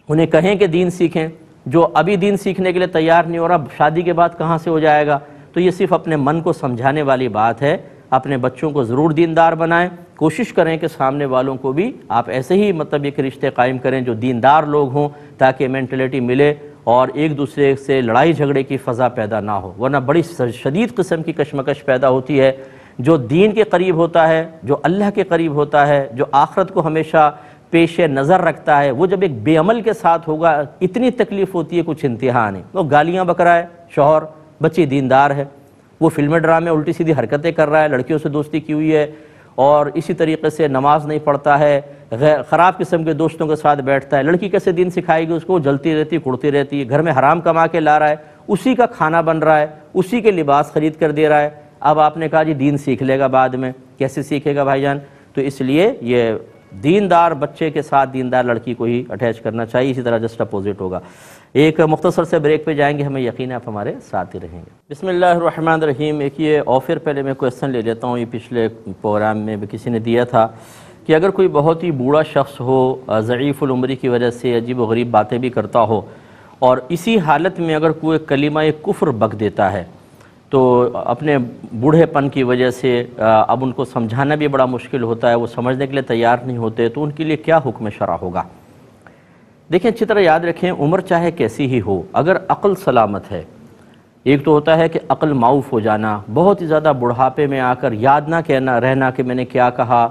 Speaker 1: انہیں کہیں کہ دین سیکھیں. جو ابھی دین سیکھنے کے لیے تیار نہیں ہو رہا، شادی کے بعد کہاں سے ہو جائے گا؟ تو یہ صرف اپنے من کو سمجھانے والی بات ہے. اپنے بچوں کو ضرور دیندار بنائیں. کوشش کریں کہ سامنے والوں کو بھی آپ ایسے ہی مطلب ایک رشتے قائم کریں جو دیندار لوگ ہوں، تاکہ مینٹلٹی ملے اور ایک دوسرے سے لڑائی جھگڑے کی فضا پیدا نہ ہو. ورنہ بڑی شدید قسم کی کشمکش پیدا ہوتی ہے. جو دین کے قریب ہوتا ہے، جو اللہ کے قریب ہوتا ہے، جو آخرت کو ہمیشہ پیش نظر رکھتا ہے، وہ جب ایک بے عمل کے ساتھ ہوگا اتنی تکلیف ہوتی ہے کچھ انتہا نہیں. وہ گالیاں بک رہا ہے شوہر، بچی دیندار ہے، وہ فلمیں ڈرامے الٹی سیدھی حرکتیں کر رہا ہے، لڑکیوں سے دوستی کی ہوئی ہے، اور اسی طریقے سے نماز نہیں پڑھتا ہے، خراب قسم کے دوستوں کے ساتھ بیٹھتا ہے. لڑکی کیسے دین سکھائے گی اس کو؟ جلتی رہتی، کڑتی رہتی ہے، گھر میں حرام کما کے لا رہا ہے، اسی کا کھانا بن رہا ہے، اسی کے لباس خرید کر دے رہا ہے. اب آپ نے کہا جی دین سیکھ لے گا بعد میں، کیسے سیکھے گا بھائی جان؟ تو اس لیے یہ دیندار بچے کے ساتھ دیندار لڑکی کو ہی اٹیچ کرنا چاہیے. اسی طرح جسٹ اپوزٹ ہوگا. ایک مختصر سے بریک پہ جائیں گے، ہمیں یقین ہے آپ ہمارے ساتھ ہی رہیں گے. بسم اللہ الرحمن الرحیم. ایک یہ آفر پہلے میں کویسچن لے لیتا ہوں. یہ پچھلے پروگرام میں بھی کسی نے دیا تھا کہ اگر کوئی بہت ہی بوڑھا شخص ہو، ضعیف العمری کی وجہ سے عجیب و غریب باتیں بھی کرتا ہو، اور اسی حالت میں اگر کوئی کلمہ کفر بک دیتا ہے تو اپنے بوڑھے پن کی وجہ سے اب ان کو سمجھانا بھی بڑا مشکل ہوتا ہے، وہ سمجھنے کے لیے تیار نہیں ہوتے، تو ان کے لیے کیا حکم شرع ہوگا؟ دیکھیں اچھی طرح یاد رکھیں، عمر چاہے کیسی ہی ہو، اگر عقل سلامت ہے. ایک تو ہوتا ہے کہ عقل معاف ہو جانا، بہت ہی زیادہ بڑھاپے میں آ کر یاد نہ کہنا رہنا کہ میں نے کیا کہا،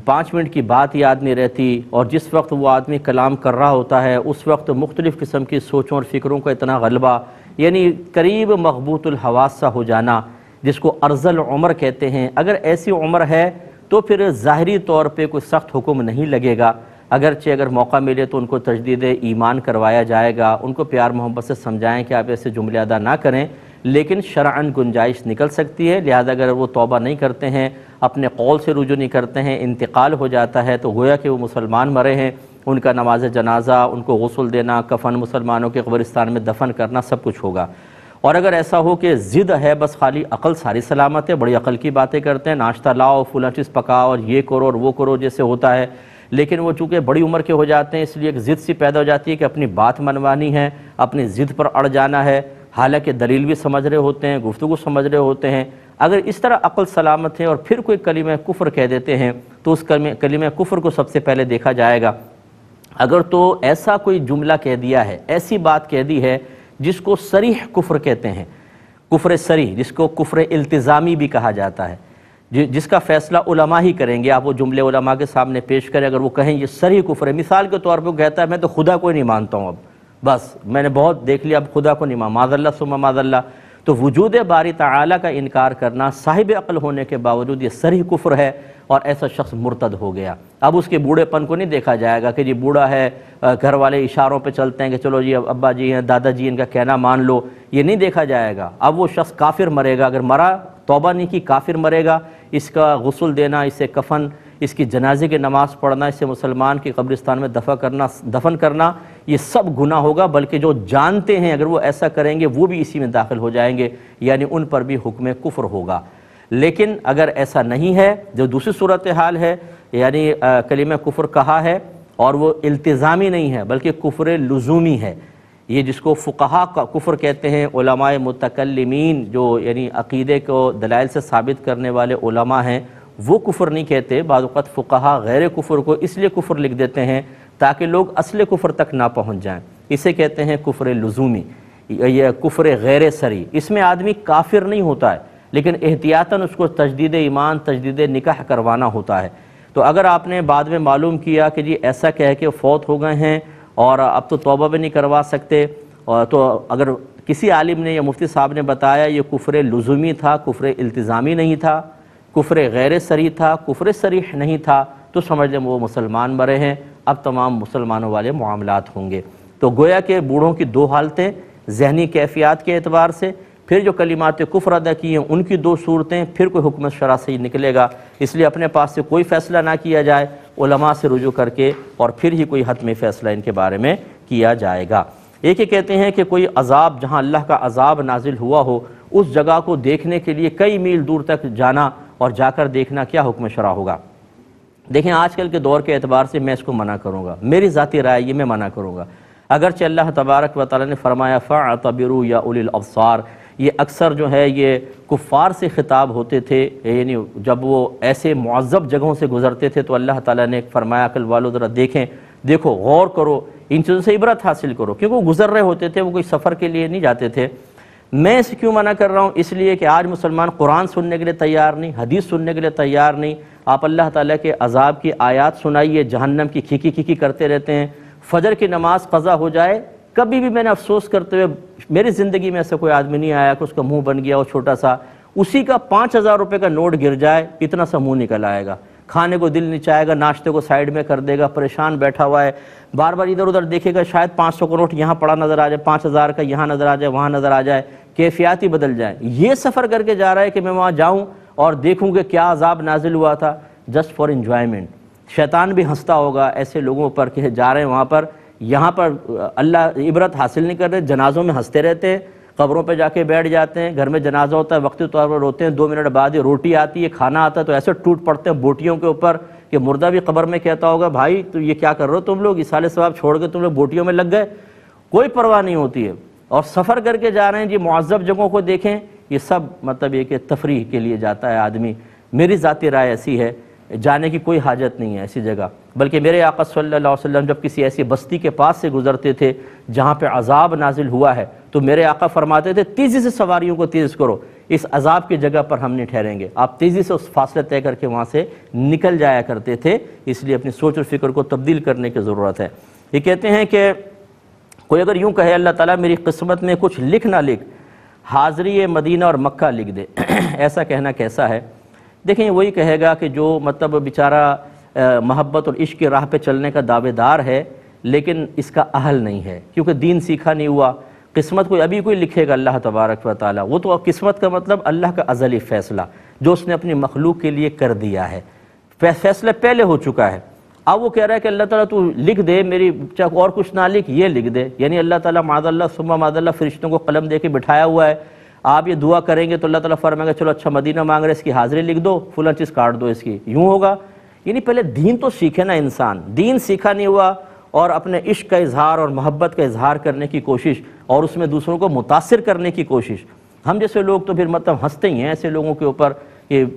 Speaker 1: 5 منٹ کی بات یاد نہیں رہتی، اور جس وقت وہ آدمی کلام کر رہا ہوتا ہے اس وقت مختلف قسم کی سوچوں اور فکروں کا اتنا غلبہ، یعنی قریب مغبوط الحواس سا ہو جانا، جس کو ارذل عمر کہتے ہیں. اگر ایسی عمر ہے تو پھر ظاہری طور پہ کوئی سخت حکم نہیں لگے گا، اگرچہ اگر موقع ملے تو ان کو تجدید ایمان کروایا جائے گا، ان کو پیار محبت سے سمجھائیں کہ آپ ایسے جملے ادا نہ کریں، لیکن شرعاً گنجائش نکل سکتی ہے. لہذا اگر وہ توبہ نہیں کرتے ہیں، اپنے قول سے رجوع نہیں کرتے ہیں، انتقال ہو جاتا ہے، تو گویا کہ وہ مسلمان مرے ہیں. ان کا نماز جنازہ، ان کو غسل دینا، کفن مسلمانوں کے قبرستان میں دفن کرنا، سب کچھ ہوگا. اور اگر ایسا ہو کہ ضد ہے، بس خالی عقل ساری سلامت ہے، بڑی عقل کی باتیں کرتے ہیں، ناشتہ لاؤ، فلاں چیز پکاؤ اور یہ کرو اور وہ کرو جیسے ہوتا ہے، لیکن وہ چونکہ بڑی عمر کے ہو جاتے ہیں اس لیے ایک ضد سی پیدا ہو جاتی ہے کہ اپنی بات منوانی ہے، اپنی ضد پر اڑ جانا ہے، حالانکہ دلیل بھی سمجھ رہے ہوتے ہیں، گفتگو سمجھ رہے ہوتے ہیں. اگر اس طرح عقل سلامت ہے اور پھر کوئی کلمہ کفر کہہ دیتے ہیں تو اس کلمہ کفر کو سب سے پہلے دیکھا جائے گا. اگر تو ایسا کوئی جملہ کہہ دیا ہے، ایسی بات کہہ دی ہے جس کو صریح کفر کہتے ہیں، کفر صریح، جس کو کفر التزامی بھی کہا جاتا ہے، جس کا فیصلہ علماء ہی کریں گے. آپ وہ جملے علماء کے سامنے پیش کریں، اگر وہ کہیں یہ صریح کفر ہے، مثال کے طور پہ وہ کہتا ہے میں تو خدا کو نہیں مانتا ہوں، اب بس میں نے بہت دیکھ لیا، اب خدا کو نہیں مانتا، معاذ اللہ ثم معاذ اللہ، تو وجود باری تعالیٰ کا انکار کرنا صاحب عقل ہونے کے باوجود یہ صریح کفر ہے، اور ایسا شخص مرتد ہو گیا. اب اس کے بوڑھے پن کو نہیں دیکھا جائے گا کہ جی بوڑھا ہے، گھر والے اشاروں پہ چلتے ہیں کہ چلو جی ابا جی ہیں، دادا جی ان کا کہنا مان لو، یہ نہیں دیکھا جائے گا. اب وہ شخص کافر مرے گا. اگر مرا توبہ نہیں کی کافر مرے گا، اس کا غسل دینا، اسے کفن، اس کی جنازے کی نماز پڑھنا، اسے مسلمان کی قبرستان میں دفن کرنا، یہ سب گناہ ہوگا، بلکہ جو جانتے ہیں اگر وہ ایسا کریں گے وہ بھی اسی میں داخل ہو جائیں گے، یعنی ان پر بھی حکم کفر ہوگا۔ لیکن اگر ایسا نہیں ہے، جو دوسری صورتحال ہے، یعنی کلمہ کفر کہا ہے اور وہ التزامی نہیں ہے بلکہ کفر لزومی ہے، یہ جس کو فقہا کا کفر کہتے ہیں، علماء متکلمین جو یعنی عقیدے کو دلائل سے ثابت کرنے والے علماء ہیں، وہ کفر نہیں کہتے۔ بعض اوقات فقہا غیر کفر کو اس لیے کفر لکھ دیتے ہیں تاکہ لوگ اصل کفر تک نہ پہنچ جائیں، اسے کہتے ہیں کفر لزومی، یہ کفر غیر سری۔ اس میں آدمی کافر نہیں ہوتا ہے لیکن احتیاطاً اس کو تجدید ایمان، تجدید نکاح کروانا ہوتا ہے۔ تو اگر آپ نے بعد میں معلوم کیا کہ جی ایسا کہہ کے فوت ہو گئے ہیں اور اب تو توبہ بھی نہیں کروا سکتے، تو اگر کسی عالم نے یا مفتی صاحب نے بتایا یہ کفر لزومی تھا، کفر التزامی نہیں تھا، کفر غیر صریح تھا، کفر صریح نہیں تھا، تو سمجھ لیں وہ مسلمان مرے ہیں، اب تمام مسلمانوں والے معاملات ہوں گے۔ تو گویا کہ بوڑھوں کی دو حالتیں، ذہنی کیفیات کے اعتبار سے، پھر جو کلمات کفر ادا کی ہیں ان کی دو صورتیں، پھر کوئی حکم شرع سے ہی نکلے گا۔ اس لیے اپنے پاس سے کوئی فیصلہ نہ کیا جائے، علماء سے رجوع کر کے اور پھر ہی کوئی حتمی فیصلہ ان کے بارے میں کیا جائے گا۔ ایک یہ کہتے ہیں کہ کوئی عذاب، جہاں اللہ کا عذاب نازل ہوا ہو، اس جگہ کو دیکھنے کے لیے کئی میل دور تک جانا اور جا کر دیکھنا کیا حکم شرع ہوگا؟ دیکھیں آج کل کے دور کے اعتبار سے میں اس کو منع کروں گا، میری ذاتی رائے یہ میں منع کروں گا، اگرچہ اللہ تبارک و تعالی نے فرمایا فَاعْتَبِرُوا یا اولی الابصار، یہ اکثر جو ہے یہ کفار سے خطاب ہوتے تھے، یعنی جب وہ ایسے معذب جگہوں سے گزرتے تھے تو اللہ تعالیٰ نے فرمایا عقل والو ذرا دیکھیں، دیکھو، غور کرو، ان چیزوں سے عبرت حاصل کرو، کیونکہ وہ گزر رہے ہوتے تھے، وہ کوئی سفر کے لیے نہیں جاتے تھے۔ میں اسے کیوں منع کر رہا ہوں؟ اس لیے کہ آج مسلمان قرآن سننے کے لیے تیار نہیں، حدیث سننے کے لیے تیار نہیں، آپ اللہ تعالیٰ کے عذاب کی آیات سنائیے، جہنم کی کھیکی کھیکی کرتے رہتے ہیں، فجر کی نماز قضا ہو جائے، کبھی بھی میں نے افسوس کرتے ہوئے میری زندگی میں ایسا کوئی آدمی نہیں آیا کہ اس کا منہ بن گیا ہو چھوٹا سا، اسی کا 5000 روپے کا نوٹ گر جائے اتنا سا منہ نکل آئے گا، کھانے کو دل نہیں چاہے گا، ناشتے کو سائیڈ میں کر دے گا، پریشان بیٹھا ہوا ہے، بار بار ادھر ادھر دیکھے گا، شاید 500 کا نوٹ یہاں پڑا نظر آ جائے، 5000 کا یہاں نظر آ جائے، وہاں نظر آ جائے، کیفیات ہی بدل جائیں۔ یہ سفر کر کے جا رہا ہے کہ میں وہاں جاؤں اور دیکھوں کہ کیا عذاب نازل ہوا تھا، جسٹ فار انجوائمنٹ۔ شیطان بھی ہنستا ہوگا ایسے لوگوں پر کہ جا رہے ہیں وہاں پر، یہاں پر اللہ عبرت حاصل نہیں کر رہے، جنازوں میں ہنستے رہتے ہیں، قبروں پہ جا کے بیٹھ جاتے ہیں، گھر میں جنازہ ہوتا ہے وقتی طور پر روتے ہیں، 2 منٹ بعد یہ روٹی آتی ہے، کھانا آتا ہے تو ایسے ٹوٹ پڑتے ہیں بوٹیوں کے اوپر کہ مردہ بھی قبر میں کہتا ہوگا بھائی تو یہ کیا کر رہے ہو تم لوگ، اصالِ ثواب چھوڑ کے تم لوگ بوٹیوں میں لگ گئے، کوئی پرواہ نہیں ہوتی ہے۔ اور سفر کر کے جا رہے ہیں جی معذب جگہوں کو دیکھیں، یہ سب مطلب یہ کہ تفریح کے لیے جاتا ہے آدمی۔ میری ذاتی رائے ایسی ہے، جانے کی کوئی حاجت نہیں ہے ایسی جگہ، بلکہ میرے آقا صلی اللہ علیہ وسلم جب کسی ایسی بستی کے پاس سے گزرتے تھے جہاں پہ عذاب نازل ہوا ہے تو میرے آقا فرماتے تھے تیزی سے سواریوں کو تیز کرو، اس عذاب کی جگہ پر ہم نہیں ٹھہریں گے۔ آپ تیزی سے اس فاصلے طے کر کے وہاں سے نکل جایا کرتے تھے، اس لیے اپنی سوچ اور فکر کو تبدیل کرنے کی ضرورت ہے۔ یہ کہتے ہیں کہ کوئی اگر یوں کہے اللہ تعالیٰ میری قسمت میں کچھ لکھ نہ لکھ، حاضری مدینہ اور مکہ لکھ دے، ایسا کہنا کیسا ہے؟ دیکھیں وہی کہے گا کہ جو مطلب بیچارہ محبت اور عشق کی راہ پہ چلنے کا دعوے دار ہے لیکن اس کا اہل نہیں ہے، کیونکہ دین سیکھا نہیں ہوا۔ قسمت کوئی ابھی کوئی لکھے گا اللہ تبارک و تعالیٰ، وہ تو قسمت کا مطلب اللہ کا ازلی فیصلہ جو اس نے اپنی مخلوق کے لیے کر دیا ہے، فیصلہ پہلے ہو چکا ہے۔ اب وہ کہہ رہا ہے کہ اللہ تعالیٰ تو لکھ دے، میری چاہے اور کچھ نہ لکھ، یہ لکھ دے، یعنی اللہ تعالیٰ معاذ اللہ ثم معاذ اللہ فرشتوں کو قلم دے کے بٹھایا ہوا ہے، آپ یہ دعا کریں گے تو اللہ تعالیٰ فرمائے گا چلو اچھا مدینہ مانگ رہے اس کی حاضری لکھ دو، فلاں چیز کاٹ دو اس کی، یوں ہوگا؟ یعنی پہلے دین تو سیکھے نا انسان، دین سیکھا نہیں ہوا اور اپنے عشق کا اظہار اور محبت کا اظہار کرنے کی کوشش اور اس میں دوسروں کو متاثر کرنے کی کوشش۔ ہم جیسے لوگ تو پھر مطلب ہنستے ہی ہیں ایسے لوگوں کے اوپر،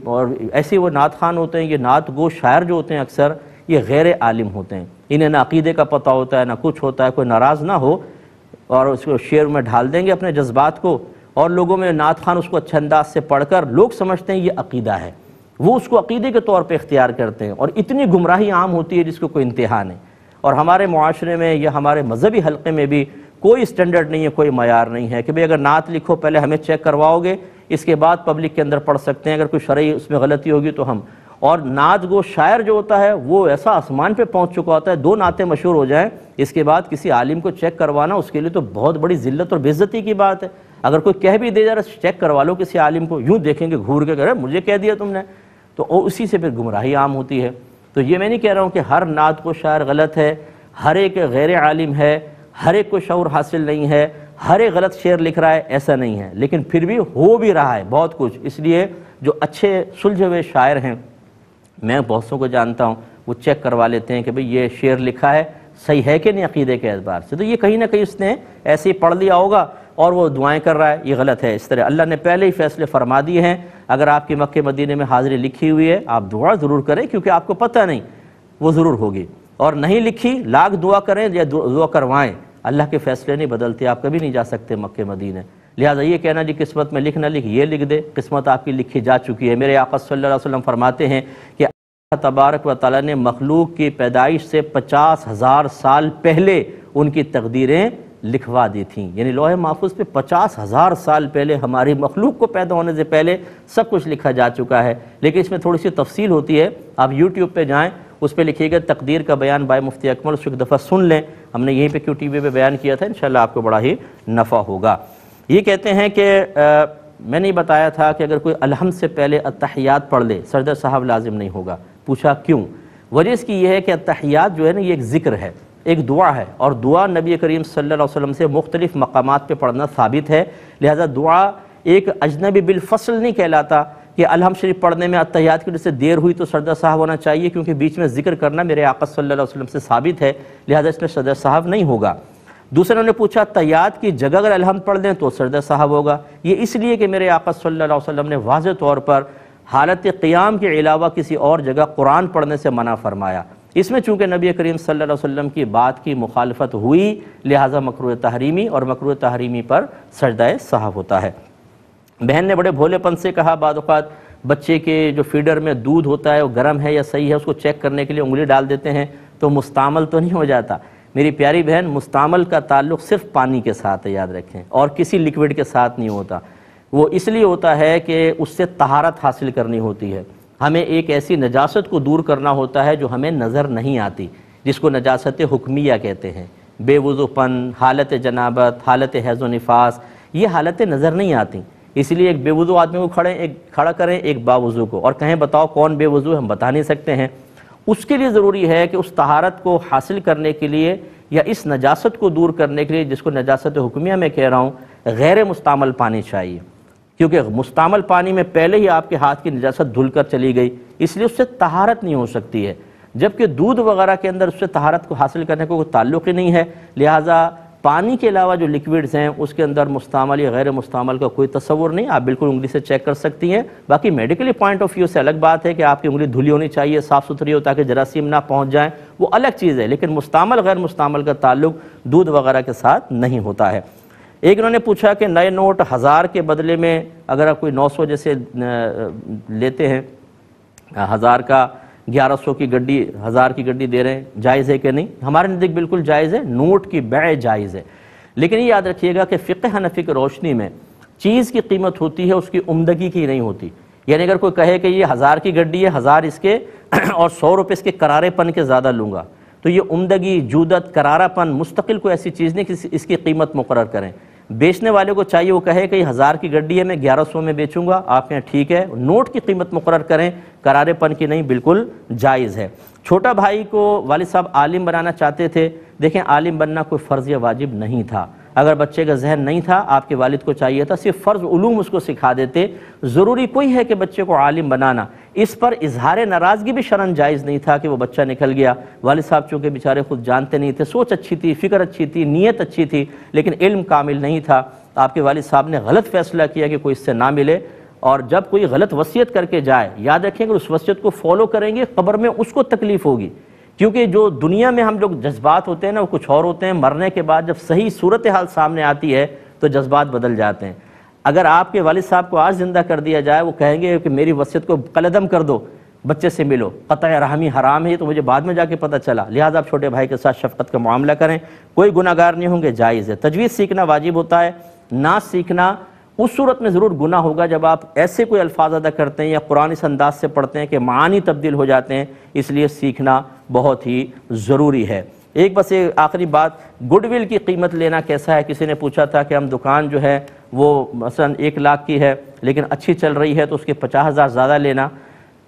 Speaker 1: اور ایسے وہ نعت خوان ہوتے ہیں، یہ نعت گو شاعر جو ہوتے ہیں اکثر یہ غیر عالم ہوتے ہیں، انہیں نہ عقیدے کا پتہ ہوتا ہے نہ کچھ ہوتا ہے، کوئی ناراض نہ ہو اور اس کو شعر میں ڈھال دیں گے اپنے جذبات کو، اور لوگوں میں نعت خوان اس کو اچھے انداز سے پڑھ کر لوگ سمجھتے ہیں یہ عقیدہ ہے، وہ اس کو عقیدے کے طور پہ اختیار کرتے ہیں، اور اتنی گمراہی عام ہوتی ہے جس کو کوئی انتہا نہیں۔ اور ہمارے معاشرے میں یا ہمارے مذہبی حلقے میں بھی کوئی سٹینڈرڈ نہیں ہے، کوئی معیار نہیں ہے کہ بھئی اگر نعت لکھو پہلے ہمیں چیک کرواؤ گے، اس کے بعد پبلک کے اندر پڑھ سکتے ہیں، اگر کوئی شرعی اس میں غلطی ہوگی تو ہم۔ اور نعت گو شاعر جو ہوتا ہے وہ ایسا آسمان پہ پہنچ چکا ہوتا ہے، 2 نعتیں مشہور ہو جائیں اس کے بعد کسی عالم کو چیک کروانا اس کے لیے تو بہت بڑی ذلت اور بے عزتی کی بات ہے۔ اگر کوئی کہہ بھی دے ذرا چیک کروا لو کسی عالم کو، یوں دیکھیں گے گھور کے کہ مجھے کہہ دیا تم نے، تو اسی سے پھر گمراہی عام ہوتی ہے۔ تو یہ میں نہیں کہہ رہا ہوں کہ ہر نعت کو شاعر غلط ہے، ہر ایک غیر عالم ہے، ہر ایک کو شعور حاصل نہیں ہے، ہر ایک غلط شعر لکھ رہا ہے، ایسا نہیں ہے، لیکن پھر بھی ہو بھی رہا ہے بہت کچھ۔ اس لیے جو اچھے سلجھے ہوئے شاعر ہیں، میں بہت سوں کو جانتا ہوں، وہ چیک کروا لیتے ہیں کہ بھئی یہ شعر لکھا ہے صحیح ہے کہ نہیں عقیدے کے اعتبار سے، تو یہ کہیں نہ کہیں اس نے ایسے ہی پڑھ لیا ہوگا اور وہ دعائیں کر رہا ہے، یہ غلط ہے۔ اس طرح اللہ نے پہلے ہی فیصلے فرما دیے ہیں، اگر آپ کی مکہ مدینے میں حاضری لکھی ہوئی ہے آپ دعا ضرور کریں، کیونکہ آپ کو پتہ نہیں وہ ضرور ہوگی، اور نہیں لکھی لاکھ دعا کریں یا دعا کروائیں، اللہ کے فیصلے نہیں بدلتے، آپ کبھی نہیں جا سکتے مکہ مدینے۔ لہٰذا یہ کہنا جی قسمت میں لکھ نہ لکھ، یہ لکھ دے، قسمت آپ کی لکھی جا چکی ہے۔ میرے آقا صلی اللہ علیہ وسلم فرماتے ہیں کہ اللہ تبارک و تعالیٰ نے مخلوق کی پیدائش سے 50,000 سال پہلے ان کی تقدیریں لکھوا دی تھیں، یعنی لوح محفوظ پہ 50,000 سال پہلے ہماری مخلوق کو پیدا ہونے سے پہلے سب کچھ لکھا جا چکا ہے۔ لیکن اس میں تھوڑی سی تفصیل ہوتی ہے، آپ یوٹیوب پہ جائیں، اس پہ لکھیے گا تقدیر کا بیان بائے مفتی اکمل، اس کو ایک دفعہ سن لیں، ہم نے یہیں پہ کیو ٹی وی پہ بیان کیا تھا، انشاءاللہ آپ کو بڑا ہی نفع ہوگا۔ یہ کہتے ہیں کہ میں نے بتایا تھا کہ اگر کوئی الحمد سے پہلے التحیات پڑھ لے سجدہ صاحب لازم نہیں ہوگا، پوچھا کیوں؟ وجہ اس کی یہ ہے کہ التحیات جو ہے نا یہ ایک ذکر ہے، ایک دعا ہے، اور دعا نبی کریم صلی اللہ علیہ وسلم سے مختلف مقامات پہ پڑھنا ثابت ہے، لہذا دعا ایک اجنبی بالفصل نہیں کہلاتا کہ الحمد شریف پڑھنے میں التحیات کی وجہ سے دیر ہوئی تو سجدہ صاحب ہونا چاہیے، کیونکہ بیچ میں ذکر کرنا میرے آقا صلی اللہ علیہ وسلم سے ثابت ہے، لہذا اس میں سجدہ صاحب نہیں ہوگا۔ دوسرے انہوں نے پوچھا التحیات کی جگہ اگر الحمد پڑھ دیں تو سجدہ صاحب ہوگا، یہ اس لیے کہ میرے آقا صلی اللہ علیہ وسلم نے واضح طور پر حالت قیام کے علاوہ کسی اور جگہ قرآن پڑھنے سے منع فرمایا۔ اس میں چونکہ نبی کریم صلی اللہ علیہ وسلم کی بات کی مخالفت ہوئی، لہٰذا مکروہ تحریمی، اور مکروہ تحریمی پر سجدہ صاحب ہوتا ہے۔ بہن نے بڑے بھولے پن سے کہا بعض اوقات بچے کے جو فیڈر میں دودھ ہوتا ہے وہ گرم ہے یا صحیح ہے، اس کو چیک کرنے کے لیے انگلی ڈال دیتے ہیں تو مستعمل تو نہیں ہو جاتا۔ میری پیاری بہن، مستعمل کا تعلق صرف پانی کے ساتھ ہے، یاد رکھیں، اور کسی لکوڈ کے ساتھ نہیں ہوتا۔ وہ اس لیے ہوتا ہے کہ اس سے طہارت حاصل کرنی ہوتی ہے، ہمیں ایک ایسی نجاست کو دور کرنا ہوتا ہے جو ہمیں نظر نہیں آتی، جس کو نجاست حکمیہ کہتے ہیں۔ بے وضو پن، حالت جنابت، حالت حیض و نفاس، یہ حالتیں نظر نہیں آتی، اس لیے ایک بے وضو آدمی کو کھڑا کریں ایک باوضو کو، اور کہیں بتاؤ کون بے وضو ہے، ہم بتا نہیں سکتے ہیں۔ اس کے لیے ضروری ہے کہ اس طہارت کو حاصل کرنے کے لیے یا اس نجاست کو دور کرنے کے لیے، جس کو نجاست حکمیہ میں کہہ رہا ہوں، غیر مستعمل پانی چاہیے، کیونکہ مستعمل پانی میں پہلے ہی آپ کے ہاتھ کی نجاست دھل کر چلی گئی، اس لیے اس سے طہارت نہیں ہو سکتی ہے، جبکہ دودھ وغیرہ کے اندر اس سے طہارت کو حاصل کرنے کو کوئی تعلق ہی نہیں ہے، لہٰذا پانی کے علاوہ جو لکوڈز ہیں اس کے اندر مستعمل یا غیر مستعمل کا کوئی تصور نہیں، آپ بالکل انگلی سے چیک کر سکتی ہیں۔ باقی میڈیکلی پوائنٹ آف ویو سے الگ بات ہے کہ آپ کی انگلی دھلی ہونی چاہیے، صاف ستھری ہو تاکہ جراثیم نہ پہنچ جائیں، وہ الگ چیز ہے، لیکن مستعمل غیر مستعمل کا تعلق دودھ وغیرہ کے ساتھ نہیں ہوتا ہے۔ ایک انہوں نے پوچھا کہ نئے نوٹ 1000 کے بدلے میں اگر آپ کوئی 900 جیسے لیتے ہیں، 1000 کا 1100 کی گڈی، 1000 کی گڈی دے رہے ہیں، جائز ہے کہ نہیں؟ ہمارے نزدیک بالکل جائز ہے، نوٹ کی بیع جائز ہے، لیکن یہ یاد رکھیے گا کہ فقہ حنفی کی روشنی میں چیز کی قیمت ہوتی ہے اس کی عمدگی کی نہیں ہوتی، یعنی اگر کوئی کہے کہ یہ 1000 کی گڈی ہے، 1000 اس کے اور 100 روپے اس کے کرارے پن کے زیادہ لوں گا، تو یہ عمدگی، جودت، کرارہ پن مستقل کوئی ایسی چیز نہیں کہ اس کی قیمت مقرر کریں۔ بیچنے والے کو چاہیے وہ کہے کہ یہ 1000 کی گڈی ہے میں 1100 میں بیچوں گا، آپ کہیں ٹھیک ہے، نوٹ کی قیمت مقرر کریں، کرارے پن کی نہیں، بالکل جائز ہے۔ چھوٹا بھائی کو والد صاحب عالم بنانا چاہتے تھے، دیکھیں عالم بننا کوئی فرض یا واجب نہیں تھا، اگر بچے کا ذہن نہیں تھا آپ کے والد کو چاہیے تھا صرف فرض علوم اس کو سکھا دیتے، ضروری کوئی ہے کہ بچے کو عالم بنانا، اس پر اظہار ناراضگی بھی شرعاً جائز نہیں تھا کہ وہ بچہ نکل گیا، والد صاحب چونکہ بیچارے خود جانتے نہیں تھے، سوچ اچھی تھی، فکر اچھی تھی، نیت اچھی تھی، لیکن علم کامل نہیں تھا، آپ کے والد صاحب نے غلط فیصلہ کیا کہ کوئی اس سے نہ ملے، اور جب کوئی غلط وصیت کر کے جائے یاد رکھیں کہ اس وصیت کو فالو کریں گے قبر میں اس کو تکلیف ہوگی، کیونکہ جو دنیا میں ہم لوگ جذبات ہوتے ہیں نا وہ کچھ اور ہوتے ہیں، مرنے کے بعد جب صحیح صورتحال سامنے آتی ہے تو جذبات بدل جاتے ہیں۔ اگر آپ کے والد صاحب کو آج زندہ کر دیا جائے، وہ کہیں گے کہ میری وصیت کو قلعدم کر دو، بچے سے ملو، قطع رحمی حرام ہے، تو مجھے بعد میں جا کے پتہ چلا، لہٰذا آپ چھوٹے بھائی کے ساتھ شفقت کا معاملہ کریں، کوئی گناہ گار نہیں ہوں گے، جائز ہے۔ تجوید سیکھنا واجب ہوتا ہے، نعت سیکھنا اس صورت میں ضرور گناہ ہوگا جب آپ ایسے کوئی الفاظ ادا کرتے ہیں یا قرآن اس انداز سے پڑھتے ہیں کہ معانی تبدیل ہو جاتے ہیں، اس لیے سیکھنا بہت ہی ضروری ہے۔ ایک بس ایک آخری بات، گڈ ول کی قیمت لینا کیسا ہے؟ کسی نے پوچھا تھا کہ ہم دکان جو ہے وہ مثلا 1 لاکھ کی ہے لیکن اچھی چل رہی ہے تو اس کے 50,000 زیادہ لینا.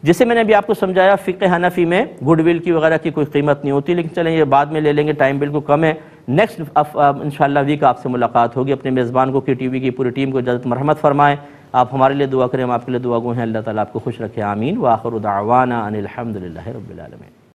Speaker 1: جسے میں نے ابھی آپ کو سمجھایا فقہ حنفی میں گڈ ول کی وغیرہ کی کوئی قیمت نہیں ہوتی، لیکن چلیں یہ بعد میں لے لیں گے، ٹائم بالکل کم ہے. نیکسٹ انشاءاللہ ویک آپ سے ملاقات ہوگی. اپنے میزبان کو KTV کی پوری ٹیم کو اجازت مرحمت فرمائیں. آپ ہمارے لیے دعا کریں، ہم آپ کے لیے دعا گو ہیں. اللہ تعالیٰ آپ کو خوش رکھے، آمین. وآخر دعوانا ان الحمدللہ رب العالمین.